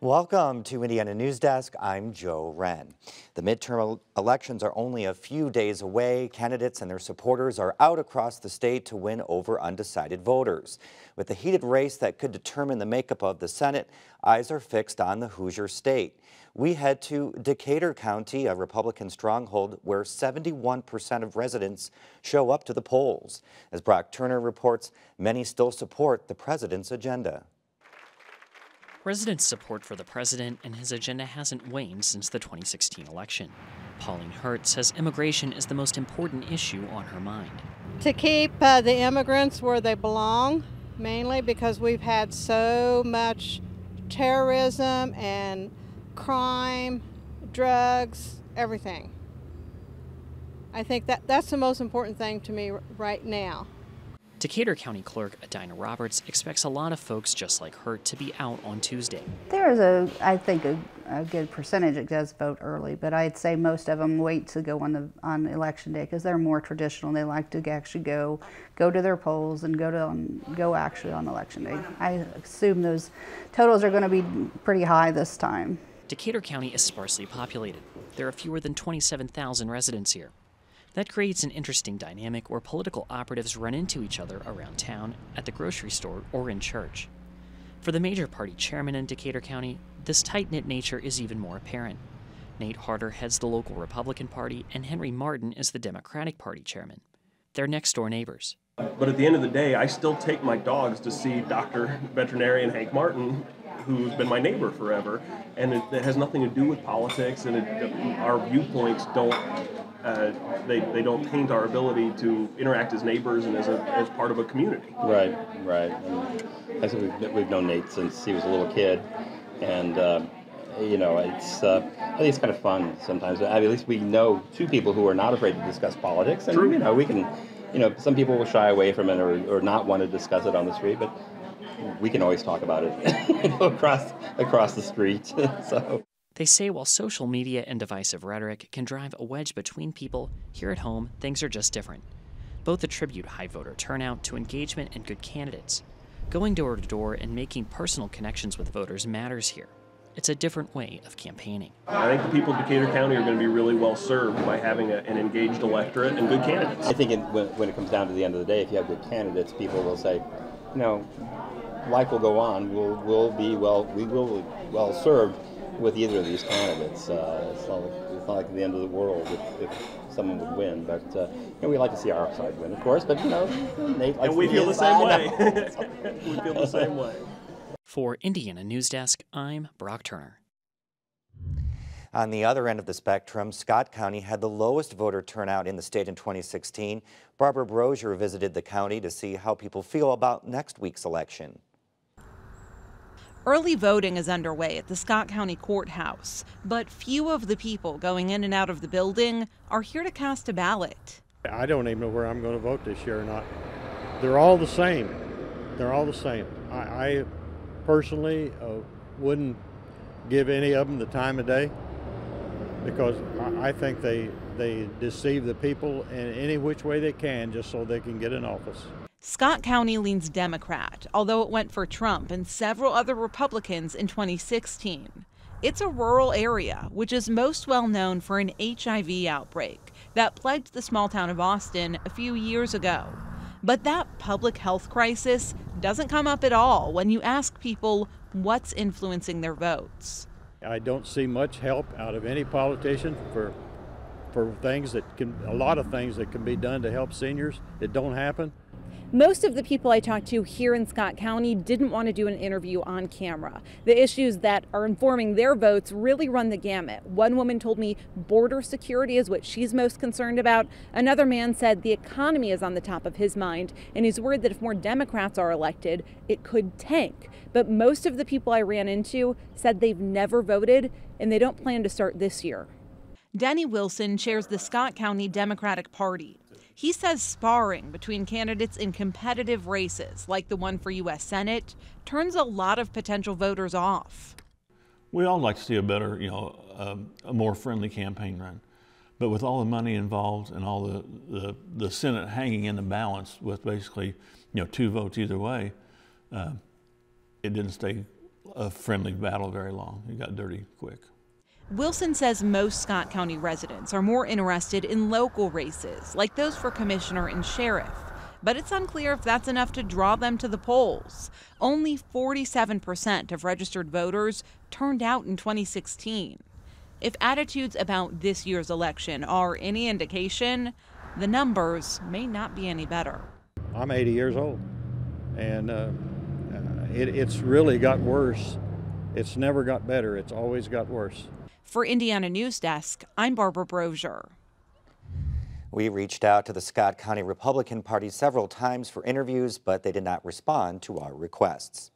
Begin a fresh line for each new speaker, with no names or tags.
Welcome to Indiana News Desk. I'm Joe Wren. The midterm elections are only a few days away. Candidates and their supporters are out across the state to win over undecided voters. With the heated race that could determine the makeup of the Senate, eyes are fixed on the Hoosier state. We head to Decatur County, a Republican stronghold where 71% of residents show up to the polls. As Brock Turner reports, many still support the president's agenda.
Residents' support for the president and his agenda hasn't waned since the 2016 election. Pauline Hurt says immigration is the most important issue on her mind.
To keep the immigrants where they belong, mainly because we've had so much terrorism and crime, drugs, everything. I think that's the most important thing to me right now.
Decatur County Clerk Adina Roberts expects a lot of folks just like her to be out on Tuesday.
There's I think a good percentage that does vote early, but I'd say most of them wait to go on election day because they're more traditional. They like to actually go to their polls and go actually on election day. I assume those totals are going to be pretty high this time.
Decatur County is sparsely populated. There are fewer than 27,000 residents here. That creates an interesting dynamic where political operatives run into each other around town, at the grocery store, or in church. For the major party chairman in Decatur County, this tight-knit nature is even more apparent. Nate Harder heads the local Republican Party, and Henry Martin is the Democratic Party chairman. They're next-door neighbors.
But at the end of the day, I still take my dogs to see Dr. Veterinarian Hank Martin, who's been my neighbor forever, and it has nothing to do with politics, and our viewpoints don't they don't taint our ability to interact as neighbors and as part of a community.
Right. And I think we've known Nate since he was a little kid, and you know, I think it's kind of fun sometimes. At least we know two people who are not afraid to discuss politics, and
True.
You know, we can, you know, some people will shy away from it or not want to discuss it on the street, but we can always talk about it across the street. So.
They say while social media and divisive rhetoric can drive a wedge between people, here at home, things are just different. Both attribute high voter turnout to engagement and good candidates. Going door to door and making personal connections with voters matters here. It's a different way of campaigning.
I think the people of Decatur County are going to be really well served by having an engaged electorate and good candidates.
I think when it comes down to the end of the day, if you have good candidates, people will say, you know, life will go on. We will be well served with either of these candidates. It's not like the end of the world if someone would win, but you know, we like to see our side win, of course. But you know, Nate likes
and we feel the same way. We feel the same way.
For Indiana News Desk, I'm Brock Turner.
On the other end of the spectrum, Scott County had the lowest voter turnout in the state in 2016. Barbara Brosier visited the county to see how people feel about next week's election.
Early voting is underway at the Scott County Courthouse, but few of the people going in and out of the building are here to cast a ballot.
I don't even know where I'm going to vote this year or not. They're all the same. They're all the same. I personally wouldn't give any of them the time of day because I think they deceive the people in any which way they can just so they can get in office.
Scott County leans Democrat, although it went for Trump and several other Republicans in 2016. It's a rural area, which is most well known for an HIV outbreak that plagued the small town of Austin a few years ago. But that public health crisis doesn't come up at all when you ask people what's influencing their votes.
I don't see much help out of any politician for things a lot of things that can be done to help seniors. It don't happen.
Most of the people I talked to here in Scott County didn't want to do an interview on camera. The issues that are informing their votes really run the gamut. One woman told me border security is what she's most concerned about. Another man said the economy is on the top of his mind, and he's worried that if more Democrats are elected, it could tank. But most of the people I ran into said they've never voted, and they don't plan to start this year.
Denny Wilson chairs the Scott County Democratic Party. He says sparring between candidates in competitive races, like the one for U.S. Senate, turns a lot of potential voters off.
We'd all like to see a better, a more friendly campaign run. But with all the money involved and all the Senate hanging in the balance with basically, 2 votes either way, it didn't stay a friendly battle very long. It got dirty quick.
Wilson says most Scott County residents are more interested in local races, like those for commissioner and sheriff. But it's unclear if that's enough to draw them to the polls. Only 47% of registered voters turned out in 2016. If attitudes about this year's election are any indication, the numbers may not be any better.
I'm 80 years old, and it's really got worse. It's never got better. It's always got worse.
For Indiana News Desk, I'm Barbara Brozier.
We reached out to the Scott County Republican Party several times for interviews, but they did not respond to our requests.